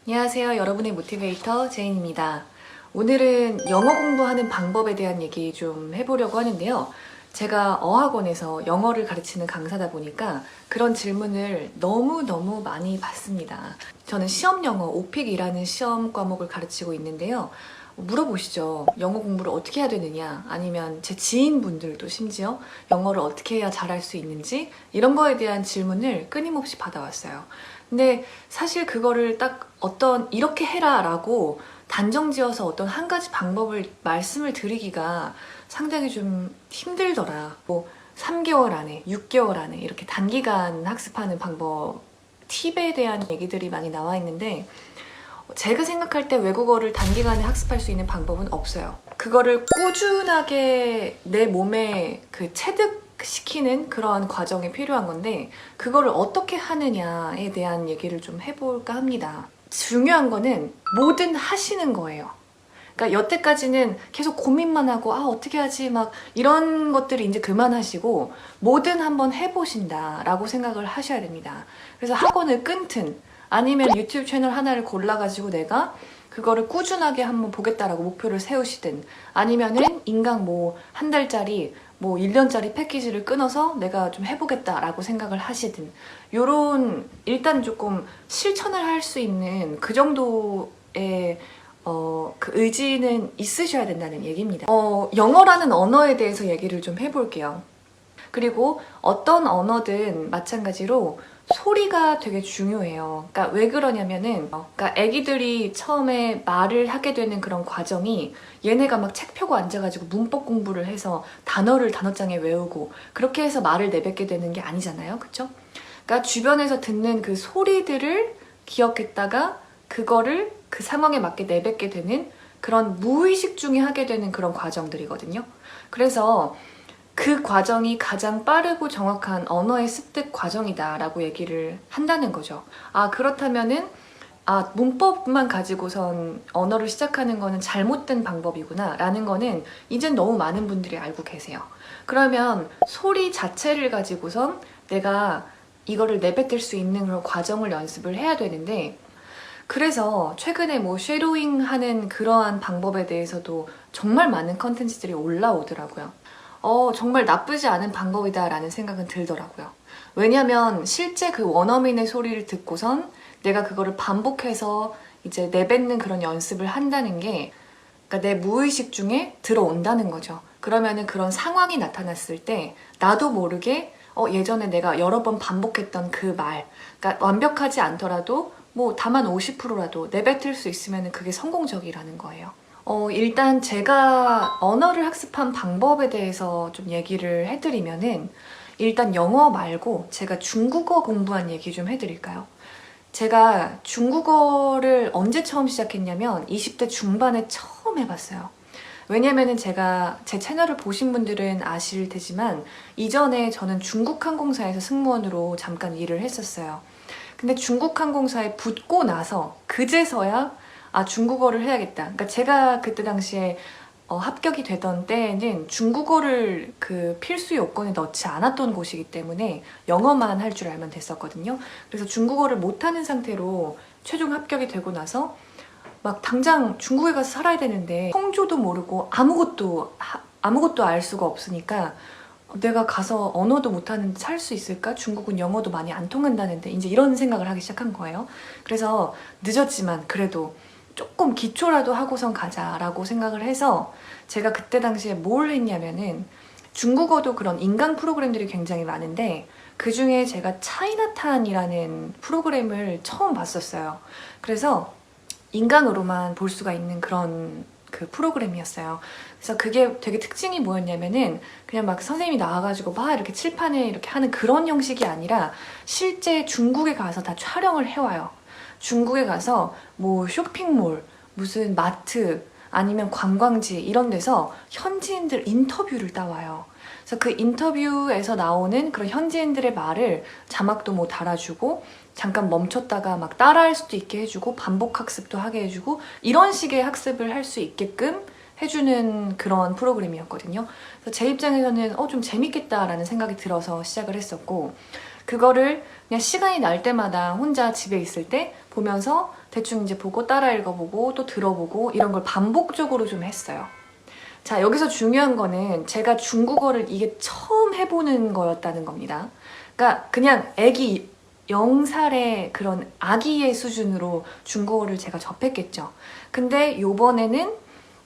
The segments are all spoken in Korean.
안녕하세요. 여러분의 모티베이터 제인입니다. 오늘은 영어 공부하는 방법에 대한 얘기 좀 해보려고 하는데요. 제가 어학원에서 영어를 가르치는 강사다 보니까 그런 질문을 너무너무 많이 받습니다. 저는 시험 영어 오픽이라는 시험 과목을 가르치고 있는데요. 물어보시죠. 영어 공부를 어떻게 해야 되느냐, 아니면 제 지인분들도 심지어 영어를 어떻게 해야 잘할 수 있는지 이런 거에 대한 질문을 끊임없이 받아왔어요. 근데 사실 그거를 딱 이렇게 해라 라고 단정지어서 어떤 한 가지 방법을 말씀을 드리기가 상당히 좀 힘들더라. 3개월 안에, 6개월 안에 이렇게 단기간 학습하는 방법, 팁에 대한 얘기들이 많이 나와 있는데, 제가 생각할 때 외국어를 단기간에 학습할 수 있는 방법은 없어요. 그거를 꾸준하게 내 몸에 체득시키는 그런 과정이 필요한 건데, 그거를 어떻게 하느냐에 대한 얘기를 좀 해볼까 합니다. 중요한 거는 뭐든 하시는 거예요. 그러니까 여태까지는 계속 고민만 하고 어떻게 하지 막 이런 것들을 이제 그만하시고 뭐든 한번 해보신다라고 생각을 하셔야 됩니다. 그래서 학원을 끊든 아니면 유튜브 채널 하나를 골라가지고 내가 그거를 꾸준하게 한번 보겠다라고 목표를 세우시든, 아니면은 인강 한 달짜리 1년짜리 패키지를 끊어서 내가 좀 해보겠다라고 생각을 하시든, 요런 일단 조금 실천을 할 수 있는 그 정도의 그 의지는 있으셔야 된다는 얘기입니다. 영어라는 언어에 대해서 얘기를 좀 해볼게요. 그리고 어떤 언어든 마찬가지로 소리가 되게 중요해요. 그러니까 왜 그러냐면은, 그러니까 애기들이 처음에 말을 하게 되는 그런 과정이, 얘네가 막 책 펴고 앉아가지고 문법 공부를 해서 단어를 단어장에 외우고 그렇게 해서 말을 내뱉게 되는 게 아니잖아요. 그쵸? 그러니까 주변에서 듣는 그 소리들을 기억했다가 그거를 그 상황에 맞게 내뱉게 되는 그런 무의식 중에 하게 되는 그런 과정들이거든요. 그래서 그 과정이 가장 빠르고 정확한 언어의 습득 과정이다라고 얘기를 한다는 거죠. 그렇다면은 문법만 가지고선 언어를 시작하는 거는 잘못된 방법이구나 라는 거는 이젠 너무 많은 분들이 알고 계세요. 그러면 소리 자체를 가지고선 내가 이거를 내뱉을 수 있는 그런 과정을 연습을 해야 되는데, 그래서 최근에 쉐도잉 하는 그러한 방법에 대해서도 정말 많은 컨텐츠들이 올라오더라고요. 정말 나쁘지 않은 방법이다 라는 생각은 들더라고요. 왜냐면 실제 그 원어민의 소리를 듣고선 내가 그거를 반복해서 이제 내뱉는 그런 연습을 한다는 게, 그러니까 내 무의식 중에 들어온다는 거죠. 그러면은 그런 상황이 나타났을 때 나도 모르게 예전에 내가 여러 번 반복했던 그 말, 그러니까 완벽하지 않더라도 다만 50%라도 내뱉을 수 있으면 그게 성공적이라는 거예요. 일단 제가 언어를 학습한 방법에 대해서 좀 얘기를 해드리면은, 일단 영어 말고 제가 중국어 공부한 얘기 좀 해드릴까요? 제가 중국어를 언제 처음 시작했냐면 20대 중반에 처음 해봤어요. 왜냐면은 제가 제 채널을 보신 분들은 아실 테지만 이전에 저는 중국항공사에서 승무원으로 잠깐 일을 했었어요. 근데 중국항공사에 붙고 나서 그제서야 중국어를 해야겠다. 그러니까 제가 그때 당시에 합격이 되던 때에는 중국어를 그 필수 요건에 넣지 않았던 곳이기 때문에 영어만 할 줄 알면 됐었거든요. 그래서 중국어를 못하는 상태로 최종 합격이 되고 나서 막 당장 중국에 가서 살아야 되는데 성조도 모르고 아무것도 알 수가 없으니까, 내가 가서 언어도 못하는데 살 수 있을까? 중국은 영어도 많이 안 통한다는데, 이제 이런 생각을 하기 시작한 거예요. 그래서 늦었지만 그래도 조금 기초라도 하고선 가자라고 생각을 해서 제가 그때 당시에 뭘 했냐면은, 중국어도 그런 인강 프로그램들이 굉장히 많은데 그 중에 제가 차이나타운이라는 프로그램을 처음 봤었어요. 그래서 인강으로만 볼 수가 있는 그런 그 프로그램이었어요. 그래서 그게 되게 특징이 뭐였냐면은, 그냥 막 선생님이 나와가지고 막 이렇게 칠판에 이렇게 하는 그런 형식이 아니라 실제 중국에 가서 다 촬영을 해와요. 중국에 가서 쇼핑몰, 무슨 마트, 아니면 관광지 이런 데서 현지인들 인터뷰를 따와요. 그래서 그 인터뷰에서 나오는 그런 현지인들의 말을 자막도 달아주고, 잠깐 멈췄다가 막 따라할 수도 있게 해주고, 반복 학습도 하게 해주고, 이런 식의 학습을 할 수 있게끔 해주는 그런 프로그램이었거든요. 그래서 제 입장에서는 좀 재밌겠다라는 생각이 들어서 시작을 했었고, 그거를 그냥 시간이 날 때마다 혼자 집에 있을 때 보면서 대충 이제 보고 따라 읽어보고 또 들어보고 이런 걸 반복적으로 좀 했어요. 자, 여기서 중요한 거는 제가 중국어를 이게 처음 해보는 거였다는 겁니다. 그러니까 그냥 애기 0살의 그런 아기의 수준으로 중국어를 제가 접했겠죠. 근데 요번에는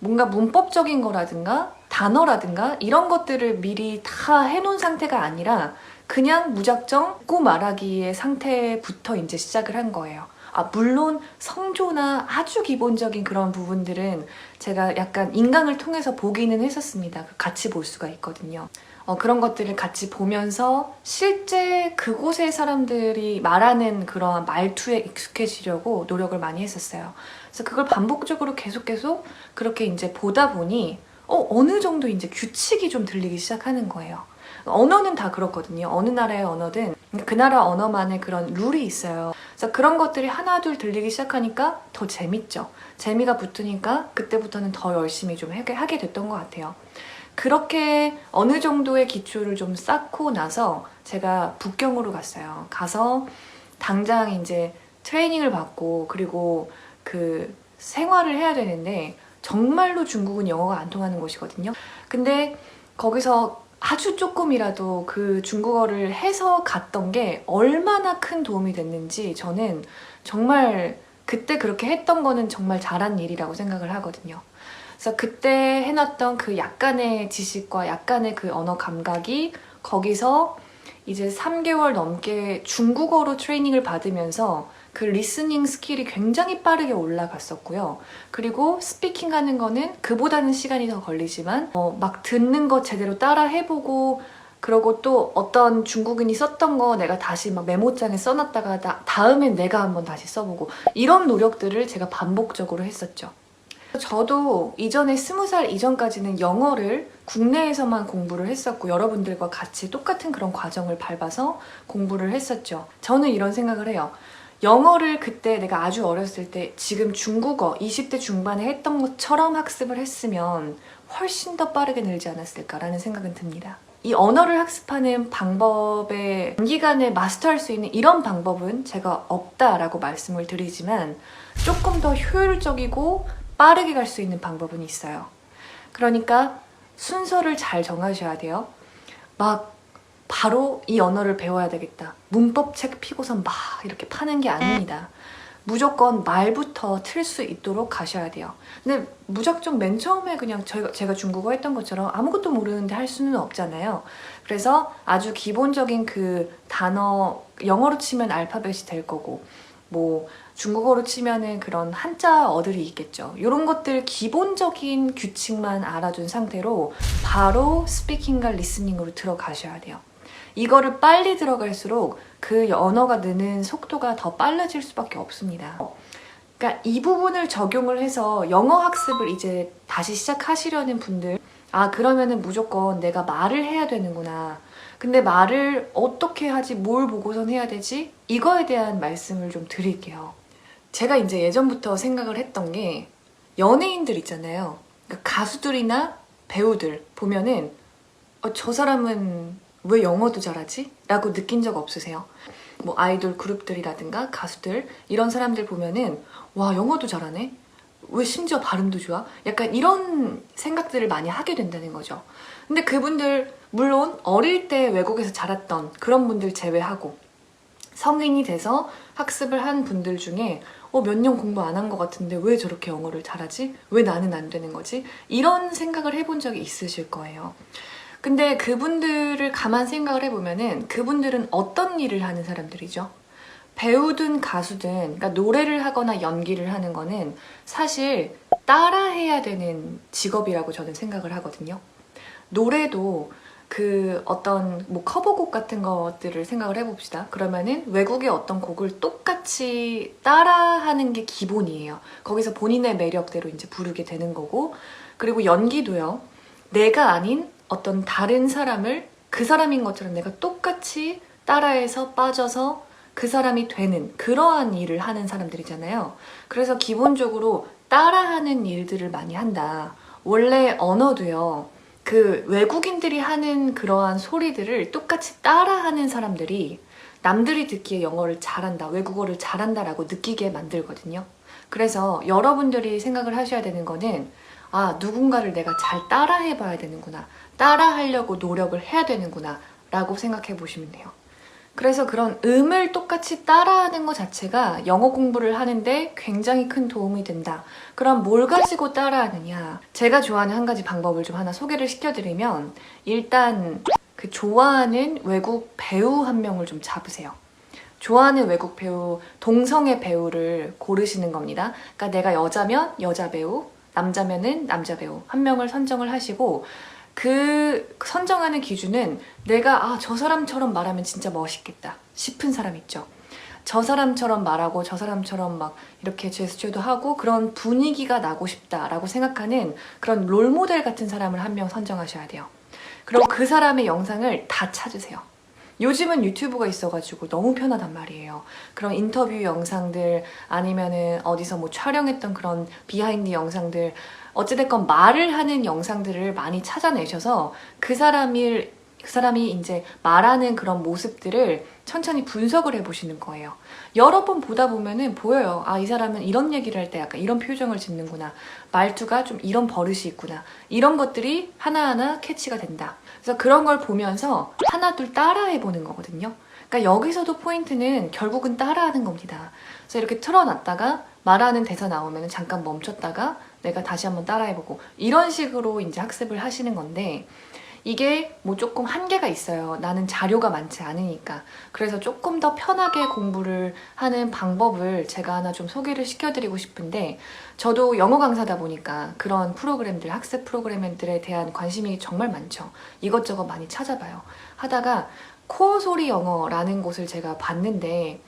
뭔가 문법적인 거라든가 단어라든가 이런 것들을 미리 다 해놓은 상태가 아니라 그냥 무작정 듣고 말하기의 상태부터 이제 시작을 한 거예요. 물론 성조나 아주 기본적인 그런 부분들은 제가 약간 인강을 통해서 보기는 했었습니다. 같이 볼 수가 있거든요. 그런 것들을 같이 보면서 실제 그곳의 사람들이 말하는 그런 말투에 익숙해지려고 노력을 많이 했었어요. 그래서 그걸 반복적으로 계속 그렇게 이제 보다 보니 어느 정도 이제 규칙이 좀 들리기 시작하는 거예요. 언어는 다 그렇거든요. 어느 나라의 언어든 그 나라 언어만의 그런 룰이 있어요. 그래서 그런 것들이 하나둘 들리기 시작하니까 더 재밌죠. 재미가 붙으니까 그때부터는 더 열심히 좀 하게 됐던 것 같아요. 그렇게 어느 정도의 기초를 좀 쌓고 나서 제가 북경으로 갔어요. 가서 당장 이제 트레이닝을 받고 그리고 그 생활을 해야 되는데 정말로 중국은 영어가 안 통하는 곳이거든요. 근데 거기서 아주 조금이라도 그 중국어를 해서 갔던 게 얼마나 큰 도움이 됐는지 저는 정말 그때 그렇게 했던 거는 정말 잘한 일이라고 생각을 하거든요. 그래서 그때 해놨던 그 약간의 지식과 약간의 그 언어 감각이 거기서 이제 3개월 넘게 중국어로 트레이닝을 받으면서 그 리스닝 스킬이 굉장히 빠르게 올라갔었고요. 그리고 스피킹 하는 거는 그보다는 시간이 더 걸리지만 막 듣는 거 제대로 따라 해보고 그러고 또 어떤 중국인이 썼던 거 내가 다시 막 메모장에 써놨다가 다음엔 내가 한번 다시 써보고 이런 노력들을 제가 반복적으로 했었죠. 저도 이전에 20살 이전까지는 영어를 국내에서만 공부를 했었고 여러분들과 같이 똑같은 그런 과정을 밟아서 공부를 했었죠. 저는 이런 생각을 해요. 영어를 그때 내가 아주 어렸을 때 지금 중국어 20대 중반에 했던 것처럼 학습을 했으면 훨씬 더 빠르게 늘지 않았을까라는 생각은 듭니다. 이 언어를 학습하는 방법에 단기간에 마스터할 수 있는 이런 방법은 제가 없다라고 말씀을 드리지만 조금 더 효율적이고 빠르게 갈 수 있는 방법은 있어요. 그러니까 순서를 잘 정하셔야 돼요. 막 바로 이 언어를 배워야 되겠다. 문법책 피고선 막 이렇게 파는 게 아닙니다. 무조건 말부터 틀 수 있도록 가셔야 돼요. 근데 무작정 맨 처음에 그냥 제가 중국어 했던 것처럼 아무것도 모르는데 할 수는 없잖아요. 그래서 아주 기본적인 그 단어, 영어로 치면 알파벳이 될 거고 뭐 중국어로 치면은 그런 한자어들이 있겠죠. 이런 것들 기본적인 규칙만 알아둔 상태로 바로 스피킹과 리스닝으로 들어가셔야 돼요. 이거를 빨리 들어갈수록 그 언어가 느는 속도가 더 빨라질 수밖에 없습니다. 그러니까 이 부분을 적용을 해서 영어 학습을 이제 다시 시작하시려는 분들 그러면은 무조건 내가 말을 해야 되는구나. 근데 말을 어떻게 하지? 뭘 보고선 해야 되지? 이거에 대한 말씀을 좀 드릴게요. 제가 이제 예전부터 생각을 했던 게 연예인들 있잖아요. 그러니까 가수들이나 배우들 보면은 저 사람은 왜 영어도 잘하지? 라고 느낀 적 없으세요? 뭐 아이돌 그룹들이라든가 가수들 이런 사람들 보면은 와 영어도 잘하네? 왜 심지어 발음도 좋아? 약간 이런 생각들을 많이 하게 된다는 거죠. 근데 그분들 물론 어릴 때 외국에서 자랐던 그런 분들 제외하고 성인이 돼서 학습을 한 분들 중에 몇 년 공부 안 한 것 같은데 왜 저렇게 영어를 잘하지? 왜 나는 안 되는 거지? 이런 생각을 해본 적이 있으실 거예요. 근데 그분들을 가만 생각을 해보면은 그분들은 어떤 일을 하는 사람들이죠? 배우든 가수든 그러니까 노래를 하거나 연기를 하는 거는 사실 따라해야 되는 직업이라고 저는 생각을 하거든요. 노래도 그 어떤 뭐 커버곡 같은 것들을 생각을 해봅시다. 그러면은 외국의 어떤 곡을 똑같이 따라하는 게 기본이에요. 거기서 본인의 매력대로 이제 부르게 되는 거고, 그리고 연기도요. 내가 아닌 어떤 다른 사람을 그 사람인 것처럼 내가 똑같이 따라해서 빠져서 그 사람이 되는 그러한 일을 하는 사람들이잖아요. 그래서 기본적으로 따라하는 일들을 많이 한다. 원래 언어도요. 그 외국인들이 하는 그러한 소리들을 똑같이 따라하는 사람들이 남들이 듣기에 영어를 잘한다, 외국어를 잘한다라고 느끼게 만들거든요. 그래서 여러분들이 생각을 하셔야 되는 거는 누군가를 내가 잘 따라해 봐야 되는구나, 따라하려고 노력을 해야 되는구나 라고 생각해 보시면 돼요. 그래서 그런 음을 똑같이 따라하는 것 자체가 영어 공부를 하는데 굉장히 큰 도움이 된다. 그럼 뭘 가지고 따라하느냐? 제가 좋아하는 한 가지 방법을 좀 하나 소개를 시켜드리면, 일단 그 좋아하는 외국 배우 한 명을 좀 잡으세요. 좋아하는 외국 배우, 동성애 배우를 고르시는 겁니다. 그러니까 내가 여자면 여자 배우, 남자면은 남자 배우 한 명을 선정을 하시고, 그 선정하는 기준은 내가 저 사람처럼 말하면 진짜 멋있겠다 싶은 사람 있죠. 저 사람처럼 말하고 저 사람처럼 막 이렇게 제스처도 하고 그런 분위기가 나고 싶다라고 생각하는 그런 롤모델 같은 사람을 한 명 선정하셔야 돼요. 그리고 그 사람의 영상을 다 찾으세요. 요즘은 유튜브가 있어가지고 너무 편하단 말이에요. 그런 인터뷰 영상들, 아니면은 어디서 뭐 촬영했던 그런 비하인드 영상들, 어찌됐건 말을 하는 영상들을 많이 찾아내셔서 그 사람이 이제 말하는 그런 모습들을 천천히 분석을 해보시는 거예요. 여러 번 보다 보면은 보여요. 이 사람은 이런 얘기를 할 때 약간 이런 표정을 짓는구나, 말투가 좀 이런 버릇이 있구나, 이런 것들이 하나하나 캐치가 된다. 그래서 그런 걸 보면서 하나 둘 따라해보는 거거든요. 그러니까 여기서도 포인트는 결국은 따라하는 겁니다. 그래서 이렇게 틀어놨다가 말하는 대사 나오면 잠깐 멈췄다가 내가 다시 한번 따라해보고, 이런 식으로 이제 학습을 하시는 건데, 이게 뭐 조금 한계가 있어요. 나는 자료가 많지 않으니까. 그래서 조금 더 편하게 공부를 하는 방법을 제가 하나 좀 소개를 시켜드리고 싶은데, 저도 영어 강사다 보니까 그런 프로그램들, 학습 프로그램들에 대한 관심이 정말 많죠. 이것저것 많이 찾아봐요. 하다가 코어 소리 영어라는 곳을 제가 봤는데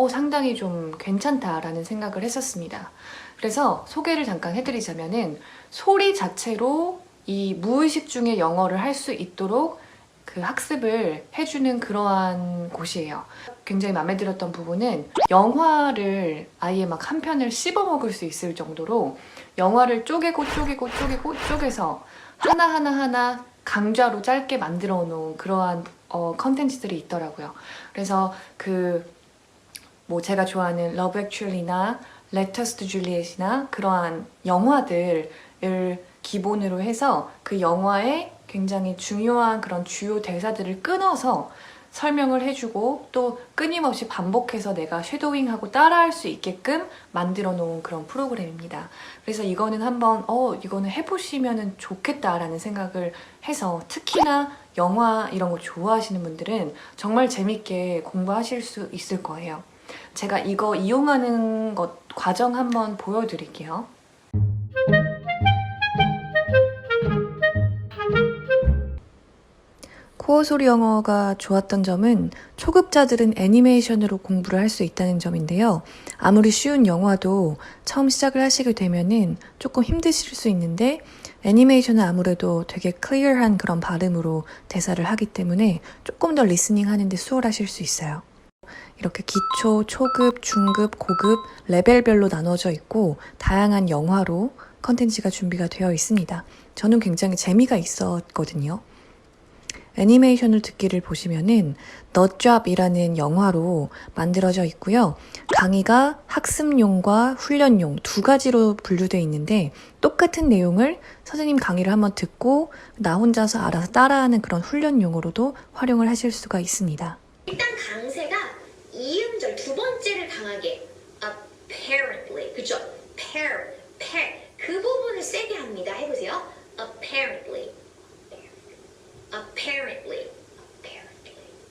상당히 좀 괜찮다라는 생각을 했었습니다. 그래서 소개를 잠깐 해드리자면은, 소리 자체로 이 무의식 중에 영어를 할 수 있도록 그 학습을 해주는 그러한 곳이에요. 굉장히 마음에 들었던 부분은, 영화를 아예 막 한 편을 씹어먹을 수 있을 정도로 영화를 쪼개서 하나 강좌로 짧게 만들어 놓은 그러한 컨텐츠들이 있더라고요. 그래서 뭐 제가 좋아하는 Love Actually나 Letters to Juliet이나 그러한 영화들을 기본으로 해서 그 영화의 굉장히 중요한 그런 주요 대사들을 끊어서 설명을 해주고, 또 끊임없이 반복해서 내가 쉐도잉하고 따라할 수 있게끔 만들어 놓은 그런 프로그램입니다. 그래서 이거는 한번 이거는 해보시면 좋겠다라는 생각을 해서, 특히나 영화 이런 거 좋아하시는 분들은 정말 재밌게 공부하실 수 있을 거예요. 제가 이거 이용하는 과정 한번 보여드릴게요. 코어 소리 영어가 좋았던 점은 초급자들은 애니메이션으로 공부를 할 수 있다는 점인데요. 아무리 쉬운 영화도 처음 시작을 하시게 되면은 조금 힘드실 수 있는데, 애니메이션은 아무래도 되게 클리어한 그런 발음으로 대사를 하기 때문에 조금 더 리스닝 하는데 수월하실 수 있어요. 이렇게 기초, 초급, 중급, 고급 레벨별로 나눠져 있고 다양한 영화로 컨텐츠가 준비가 되어 있습니다. 저는 굉장히 재미가 있었거든요. 애니메이션을 듣기를 보시면은 너잡이라는 영화로 만들어져 있고요. 강의가 학습용과 훈련용 두 가지로 분류되어 있는데, 똑같은 내용을 선생님 강의를 한번 듣고 나 혼자서 알아서 따라하는 그런 훈련용으로도 활용을 하실 수가 있습니다. 일단 강세가 이음절 두 번째를 강하게 apparently, 그죠? 그 부분을 세게 합니다. 해보세요. apparently.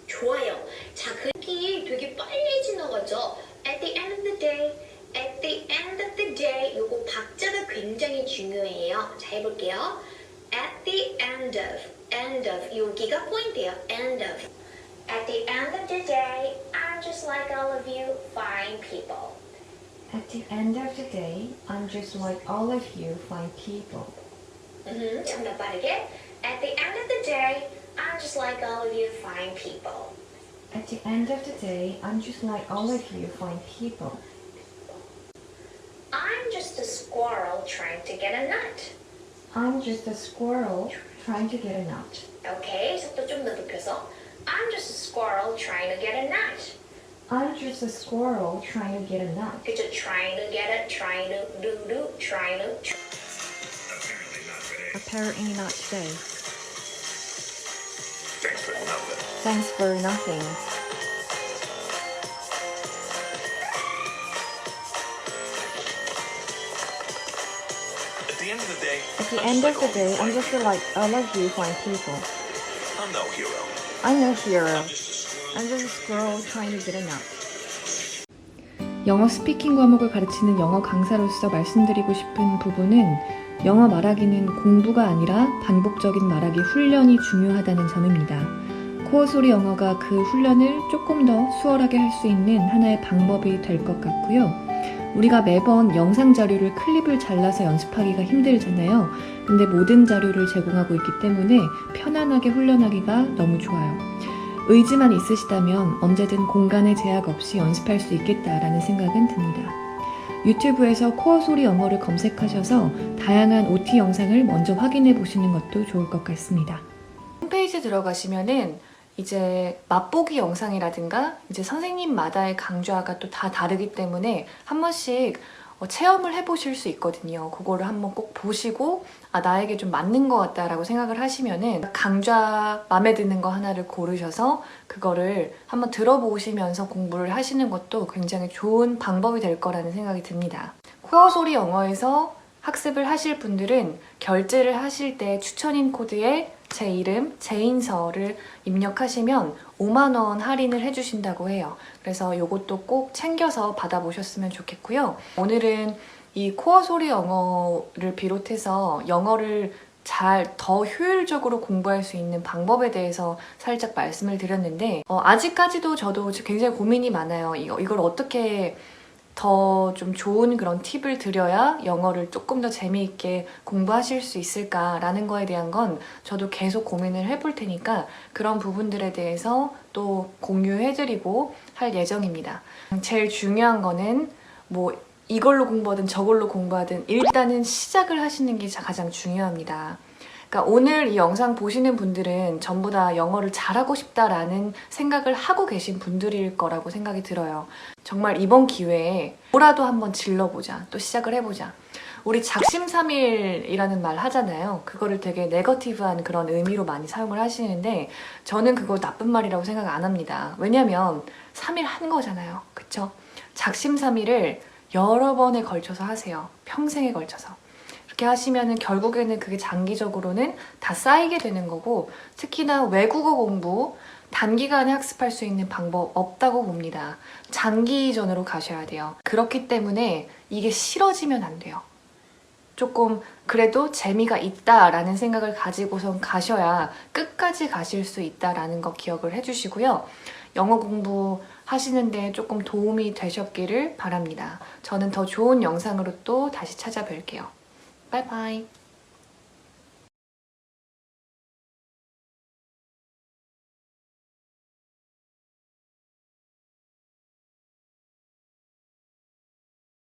좋아요. 자, 그 느낌 되게 빨리 지나가죠. At the end of the day, 요거 박자가 굉장히 중요해요. 자, 해볼게요. At the end of, 여기가 포인트예요. end of. At the end of the day, I'm just like all of you fine people. At the end of the day, I'm just like all of you fine people. 좀 더 빠르게. At the end of the day, I'm just like all of you fine people. At the end of the day, I'm just like all of you fine people. I'm just a squirrel trying to get a nut. I'm just a squirrel trying to get a nut. 오케이, 속도 좀 더 높여서. I'm just a squirrel trying to get a nut. I'm just a squirrel trying to get a nut. It's a trying to get it, trying to do, trying to. Apparently not today. Thanks for nothing. Thanks for nothing. At the end of the day, At the end of the day, I'm just like you fine people. I'm no hero. I'm no hero. I'm just a squirrel. I'm just a squirrel trying to get a nut. 영어 스피킹 과목을 가르치는 영어 강사로서 말씀드리고 싶은 부분은 영어 말하기는 공부가 아니라 반복적인 말하기 훈련이 중요하다는 점입니다. 코어 소리 영어가 그 훈련을 조금 더 수월하게 할 수 있는 하나의 방법이 될 것 같고요. 우리가 매번 영상 자료를 클립을 잘라서 연습하기가 힘들잖아요. 근데 모든 자료를 제공하고 있기 때문에 편안하게 훈련하기가 너무 좋아요. 의지만 있으시다면 언제든 공간의 제약 없이 연습할 수 있겠다라는 생각은 듭니다. 유튜브에서 코어 소리 영어를 검색하셔서 다양한 OT 영상을 먼저 확인해 보시는 것도 좋을 것 같습니다. 홈페이지 들어가시면은 이제 맛보기 영상이라든가 이제 선생님마다의 강좌가 또 다 다르기 때문에 한 번씩 체험을 해보실 수 있거든요. 그거를 한번 꼭 보시고 나에게 좀 맞는 것 같다라고 생각을 하시면은 강좌 마음에 드는 거 하나를 고르셔서 그거를 한번 들어보시면서 공부를 하시는 것도 굉장히 좋은 방법이 될 거라는 생각이 듭니다. 코어 소리 영어에서 학습을 하실 분들은 결제를 하실 때 추천인 코드에 제 이름, 제 인서를 입력하시면 5만 원 할인을 해주신다고 해요. 그래서 이것도 꼭 챙겨서 받아보셨으면 좋겠고요. 오늘은 이 코어 소리 영어를 비롯해서 영어를 더 효율적으로 공부할 수 있는 방법에 대해서 살짝 말씀을 드렸는데 아직까지도 저도 굉장히 고민이 많아요. 이걸 어떻게 더 좀 좋은 그런 팁을 드려야 영어를 조금 더 재미있게 공부하실 수 있을까라는 거에 대한 건 저도 계속 고민을 해볼 테니까 그런 부분들에 대해서 또 공유해드리고 할 예정입니다. 제일 중요한 거는 뭐 이걸로 공부하든 저걸로 공부하든 일단은 시작을 하시는 게 가장 중요합니다. 그러니까 오늘 이 영상 보시는 분들은 전부 다 영어를 잘하고 싶다라는 생각을 하고 계신 분들일 거라고 생각이 들어요. 정말 이번 기회에 뭐라도 한번 질러보자. 또 시작을 해보자. 우리 작심삼일이라는 말 하잖아요. 그거를 되게 네거티브한 그런 의미로 많이 사용을 하시는데 저는 그거 나쁜 말이라고 생각 안 합니다. 왜냐면 3일 한 거잖아요. 그쵸? 작심삼일을 여러 번에 걸쳐서 하세요. 평생에 걸쳐서. 그렇게 하시면은 결국에는 그게 장기적으로는 다 쌓이게 되는 거고 특히나 외국어 공부 단기간에 학습할 수 있는 방법 없다고 봅니다. 장기전으로 가셔야 돼요. 그렇기 때문에 이게 싫어지면 안 돼요. 조금 그래도 재미가 있다라는 생각을 가지고선 가셔야 끝까지 가실 수 있다라는 거 기억을 해주시고요. 영어 공부 하시는데 조금 도움이 되셨기를 바랍니다. 저는 더 좋은 영상으로 또 다시 찾아뵐게요. 바이바이.